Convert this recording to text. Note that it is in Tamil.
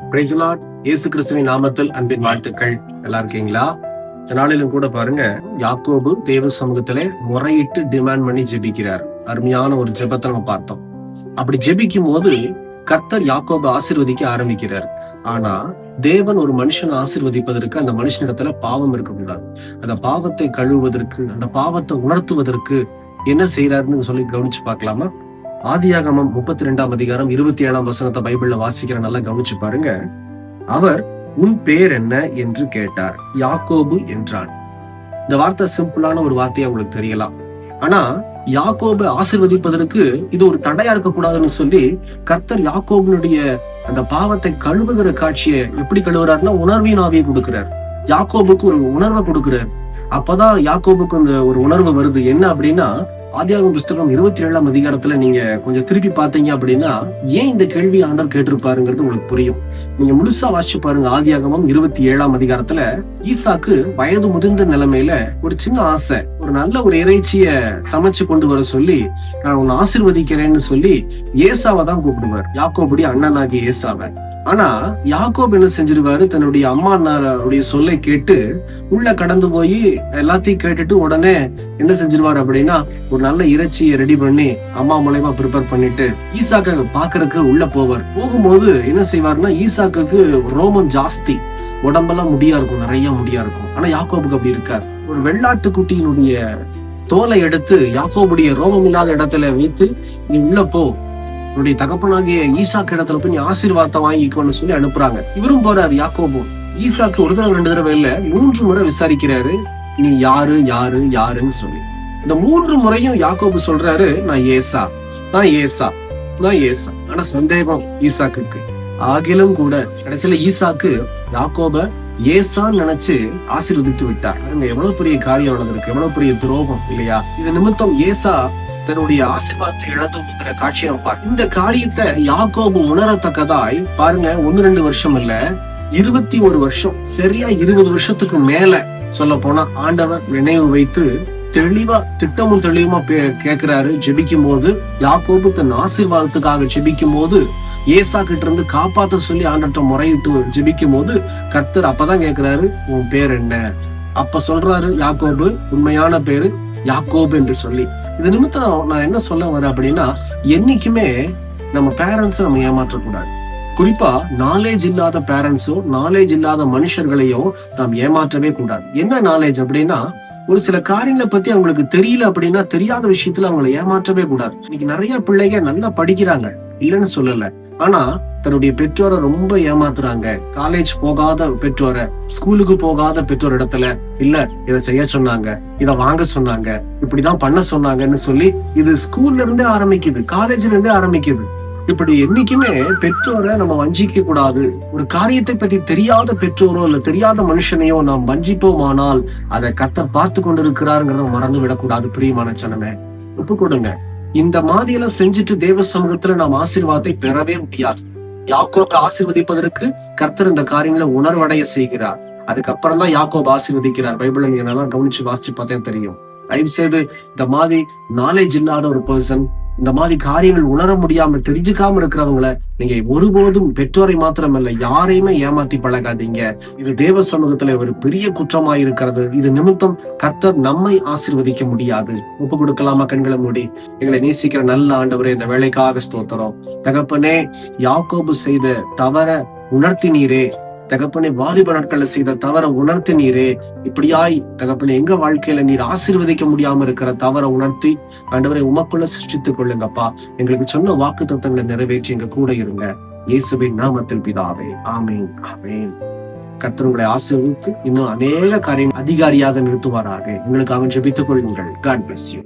Praise the Lord. இயேசு கிறிஸ்துவின் நாமத்தில் அன்பின் வாழ்த்துக்கள். நல்லா இருக்கீங்களா? இந்த நாளிலும் கூட பாருங்க, யாக்கோபு தேவ சமூகத்திலே முறையிட்டு டிமாண்ட் பண்ணி ஜெபிக்கிறார். அருமையான ஒரு ஜெபத்தை நம்ம பார்த்தோம். அப்படி ஜெபிக்கும் போது கர்த்தர் யாக்கோபை ஆசீர்வதிக்க ஆரம்பிக்கிறார். ஆனா தேவன் ஒரு மனுஷனை ஆசீர்வதிப்பதற்கு அந்த மனுஷனிடத்துல பாவம் இருக்கக்கூடாது. அந்த பாவத்தை கழுவுவதற்கு, அந்த பாவத்தை உணர்த்துவதற்கு என்ன செய்யறாருன்னு சொல்லி கவனிச்சு பார்க்கலாமா? ஆதியாகமம் 32ஆம் அதிகாரம் 27ஆம் வசனத்தை பைபிள்ல வாசிக்கிற நல்லா கவனிச்சு பாருங்க. அவர் உன் பேர் என்ன என்று கேட்டார். யாக்கோபு என்றான். இந்த வார்த்தை சிம்பிளான ஒரு வார்த்தையா உங்களுக்கு தெரியலாம். ஆனா யாக்கோபை ஆசீர்வதிப்பதற்கு இது ஒரு தடையா இருக்கக்கூடாதுன்னு சொல்லி கர்த்தர் யாக்கோபுடைய அந்த பாவத்தை கழுவுகிற காட்சியை எப்படி கழுவுறாருன்னா உணர்வின் ஆவியை கொடுக்கிறார். யாக்கோபுக்கு ஒரு உணர்வை கொடுக்கிறார். அப்பதான் யாக்கோபுக்கு அந்த ஒரு உணர்வு வருது. என்ன அப்படின்னா, ஆதியாகமம் புஸ்தகம் 27ஆம் அதிகாரத்துல நீங்க கொஞ்சம் திருப்பி பார்த்தீங்க அப்படின்னா, ஏன் இந்த கேள்வி ஆண்டவர் கேட்டிருப்பாருங்கிறது உங்களுக்கு புரியும். நீங்க முழுசா வாசிச்சு பாருங்க. ஆதியாகமம் 27ஆம் அதிகாரத்துல ஈசாக்கு வயது முதிர்ந்த நிலைமையில ஒரு சின்ன ஆசை, ஒரு நல்ல ஒரு இறைச்சிய சமைச்சு கொண்டு வர சொல்லி, நான் உன்னை ஆசீர்வதிக்கிறேன்னு சொல்லி ஏசாவை தான் கூப்பிடுவார், யாக்கோபுடைய அண்ணனாகிய ஏசாவை. ஆனா யாக்கோபு என்ன செஞ்சிருவாரு, தன்னுடைய அம்மாவுடைய சொல்லை கேட்டு உள்ள கடந்து போய் எல்லாத்தையும் கேட்டுட்டு உடனே என்ன செஞ்சிருவாரு அப்படின்னா, ஒரு நல்ல இறைச்சியை ரெடி பண்ணி அம்மா மூலமா ப்ரிப்பேர் பண்ணிட்டு ஈசாக்க பாக்குறதுக்கு உள்ள போவார். போகும்போது என்ன செய்வாருன்னா, ஈசாக்கு ரோமம் ஜாஸ்தி, உடம்பெல்லாம் முடியா இருக்கும், நிறைய முடியா இருக்கும். ஆனா யாக்கோபுக்கு அப்படி இருக்காது. ஒரு வெள்ளாட்டு குட்டியினுடைய தோலை எடுத்து யாக்கோபுடைய ரோமம் இல்லாத இடத்துல வைத்து, நீ உள்ள போ, உன்னுடைய தகப்பனாகிய ஈசாக்கு இடத்துல போய் நீ ஆசீர்வாதத்தை வாங்கிக்கோன்னு சொல்லி அனுப்புறாங்க. இவரும் போறாரு. யாக்கோபு ஈசாக்கு ஒரு தடவை 2 தடவை இல்ல 3 முறை விசாரிக்கிறாரு, நீ யாரு யாரு யாருன்னு சொல்லி. இந்த 3 முறையும் யாக்கோபு சொல்றாரு, நான் ஏசா, நான் ஏசா, நான் ஏசா. ஆனா சந்தேகம் ஈசாக்கு. ஆகிலும் கூட கடைசியில ஈசாக்கு யாக்கோப ஏசான்னு நினைச்சு ஆசீர்வதித்து விட்டார். எவ்வளவு பெரிய காரியம் நடந்திருக்கு, எவ்வளவு பெரிய துரோகம் இல்லையா? இது நிமித்தம் ஏசா தன்னுடைய ஆசீர்வாதத்தை இழந்துங்கிற காட்சியை பார்க்க. இந்த காரியத்தை யாக்கோபு உணரத்தக்கதாய் பாருங்க, 1-2 வருஷம் இல்ல, 21 வருஷம், சரியா 20 வருஷத்துக்கு மேல சொல்ல போனா ஆண்டவர் நினைவு வைத்து தெளிவா திட்டமும் தெளிவுமா கேட்கிறாரு. ஜெபிக்கும் போது யாக்கோபு தன் ஆசீர்வாதத்துக்காக ஜெபிக்கும் போது, ஏசா கிட்ட இருந்து காப்பாத்த சொல்லி ஆண்டவர்கிட்ட முறையிட்டு ஜெபிக்கும் போது கர்த்தர் அப்பதான் கேட்கிறாரு, உன் பேர் என்ன? அப்ப சொல்றாரு யாக்கோபு, உண்மையான பேரு யாக்கோபு என்று சொல்லி. இது நிமித்தம் நான் என்ன சொல்ல வரேன் அப்படின்னா, என்னைக்குமே நம்ம பேரண்ட்ஸ் நம்ம ஏமாற்றக்கூடாது. குறிப்பா நாலேஜ் இல்லாத பேரண்ட்ஸோ நாலேஜ் இல்லாத மனுஷர்களையோ நாம் ஏமாற்றவே கூடாது. என்ன நாலேஜ் அப்படின்னா, ஒரு சில காரியங்களை பத்தி அவங்களுக்கு தெரியல அப்படின்னா தெரியாத விஷயத்துல அவங்களை ஏமாற்றவே கூடாது. இன்னைக்கு நிறைய பிள்ளைங்க நல்லா படிக்கிறாங்க, இல்லைன்னு சொல்லல, ஆனா தன்னுடைய பெற்றோரை ரொம்ப ஏமாத்துறாங்க. காலேஜ் போகாத பெற்றோரை, ஸ்கூலுக்கு போகாத பெற்றோர் இடத்துல, இல்ல இதை செய்ய சொன்னாங்க, இதை வாங்க சொன்னாங்க, இப்படிதான் பண்ண சொன்னாங்கன்னு சொல்லி இது ஸ்கூல்ல இருந்தே ஆரம்பிக்குது, காலேஜ்ல இருந்தே ஆரம்பிக்குது. இப்படி என்னைக்குமே பெற்றோரை நம்ம வஞ்சிக்க கூடாது. ஒரு காரியத்தை பற்றி தெரியாத பெற்றோரோ இல்ல தெரியாத மனுஷனையோ நாம் வஞ்சிப்போமானால் அதை கர்த்தர் பார்த்து கொண்டிருக்கிறாருங்கிறத மறந்து விடக்கூடாது. பிரியமான ஜனமே, ஒப்பு கொடுங்க. இந்த மாதிரியெல்லாம் செஞ்சுட்டு தேவ சமூகத்துல நாம் ஆசீர்வாதத்தை பெறவே முடியாது. யாக்கோபை ஆசீர்வதிப்பதற்கு கர்த்தர் இந்த காரியங்களை உணர்வடைய செய்கிறார். அதுக்கப்புறம் தான் யாக்கோபை ஆசீர்வதிக்கிறார். பைபிளை நீங்க நல்லா கவனிச்சு வாசிச்சு பார்த்தா தெரியும். தயவு செய்து இந்த மாதிரி நாலேஜ் இல்லாத ஒரு பர்சன், இந்த மாதிரி காரியங்கள் உணர முடியாம தெரிஞ்சுக்காம இருக்கிறவங்களை நீங்க ஒருபோதும் பெற்றோரை மாத்திரமல்ல யாரையுமே ஏமாத்தி பழகாதீங்க. இது தேவ சமூகத்துல ஒரு பெரிய குற்றமாய் இருக்கிறது. இது நிமித்தம் கர்த்தர் நம்மை ஆசீர்வதிக்க முடியாது. ஒப்பு கொடுக்கலாமா? கண்களை மூடி. எங்களை நேசிக்கிற நல்ல ஆண்டவரே, இந்த வேலைக்காக ஸ்தோத்திரம். தகப்பனே, யாக்கோபு செய்த தவற உணர்த்தினீரே. தகப்பனே, வாலிப நாட்கள்ல செய்த தவற உணர்த்தினீரே. இப்படியாய் தகப்பனே, எங்க வாழ்க்கையில நீர் ஆசீர்வதிக்க முடியாம இருக்கிற தவற உணர்த்தி ஆண்டவரை உமக்குள்ள சிருஷ்டித்துக் கொள்ளுங்கப்பா. எங்களுக்கு சொன்ன வாக்கு தத்தங்களை நிறைவேற்றி எங்க கூட இருங்க. இயேசுவின் நாமத்தில் பிதாவே, ஆமேன், ஆமேன். கர்த்தர் உங்களை ஆசீர்வதித்து இன்னும் அநேக காரியங்கள் அதிகாரியாக நிறுத்துவாராக. எங்களுக்காக ஜெபித்துக் கொள்ளுங்கள். God bless you.